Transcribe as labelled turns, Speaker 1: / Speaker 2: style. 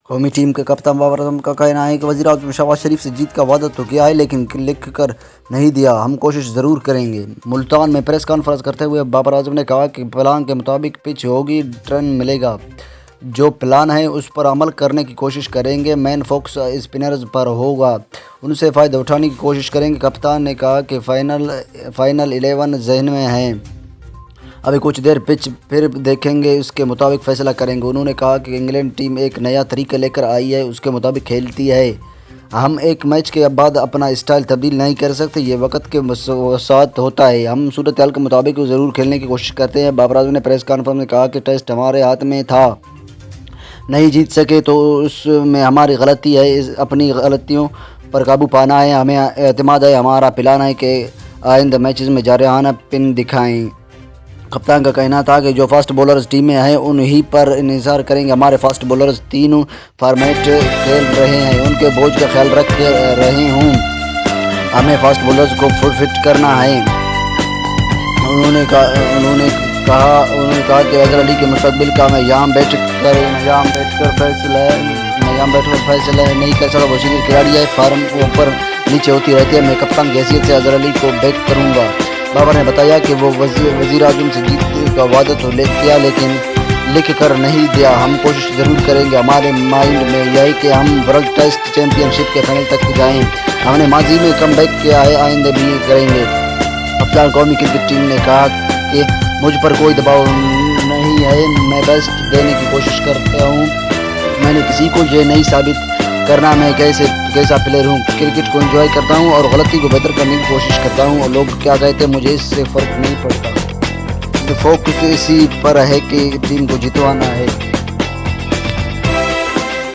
Speaker 1: قومی ٹیم کے کپتان بابر اعظم کا کہنا ہے کہ وزیراعظم شہباز شریف سے جیت کا وعدہ تو کیا ہے لیکن لکھ کر نہیں دیا، ہم کوشش ضرور کریں گے۔ ملتان میں پریس کانفرنس کرتے ہوئے بابر اعظم نے کہا کہ پلان کے مطابق پچ ہوگی، ٹرن ملے گا، جو پلان ہے اس پر عمل کرنے کی کوشش کریں گے، مین فوکس اسپنرز پر ہوگا، ان سے فائدہ اٹھانے کی کوشش کریں گے۔ کپتان نے کہا کہ فائنل 11 ذہن میں ہے، ابھی کچھ دیر پچ پھر دیکھیں گے، اس کے مطابق فیصلہ کریں گے۔ انہوں نے کہا کہ انگلینڈ ٹیم ایک نیا طریقہ لے کر آئی ہے، اس کے مطابق کھیلتی ہے، ہم ایک میچ کے بعد اپنا اسٹائل تبدیل نہیں کر سکتے، یہ وقت کے ساتھ ہوتا ہے، ہم صورتحال کے مطابق ضرور کھیلنے کی کوشش کرتے ہیں۔ بابر اعظم نے پریس کانفرنس میں کہا کہ ٹیسٹ ہمارے ہاتھ میں تھا، نہیں جیت سکے تو اس میں ہماری غلطی ہے، اپنی غلطیوں پر قابو پانا ہے، ہمیں اعتماد ہے، ہمارا پلان ہے کہ آئندہ میچز میں جارحانہ پن دکھائیں۔ کپتان کا کہنا تھا کہ جو فاسٹ بولرز ٹیم میں ہیں انہی پر انحصار کریں گے، ہمارے فاسٹ بولرز تینوں فارمیٹ کھیل رہے ہیں، ان کے بوجھ کا خیال رکھ رہے ہوں، ہمیں فاسٹ بولرز کو فٹ کرنا ہے۔ انہوں نے کہا کہ اظہر علی کے مستقبل کا میں یہاں بیٹھ کر فیصلہ نہیں کر سکتا، وہ سینئر کھلاڑی ہے، فارم اوپر نیچے ہوتی رہتی ہے، میں کپتان کی حیثیت سے اظہر علی کو بیک کروں گا۔ بابر نے بتایا کہ وہ وزیر اعظم سے جیت کا وعدہ تو کیا لیکن لکھ کر نہیں دیا، ہم کوشش ضرور کریں گے، ہمارے مائنڈ میں یہ ہے کہ ہم ورلڈ ٹیسٹ چیمپئن شپ کے فائنل تک جائیں، ہم نے ماضی میں کم بیک کیا ہے، آئندہ بھی کریں گے۔ کپتان قومی کرکٹ ٹیم نے کہا کہ مجھ پر کوئی دباؤ نہیں ہے، میں بیسٹ دینے کی کوشش کرتا ہوں، میں نے کسی کو یہ نہیں ثابت کرنا میں کیسا پلیئر ہوں، کرکٹ کو انجوائے کرتا ہوں اور غلطی کو بہتر کرنے کی کوشش کرتا ہوں، اور لوگ کیا کہتے ہیں مجھے اس سے فرق نہیں پڑتا، فوکس اسی پر ہے کہ ٹیم کو جتوانا ہے۔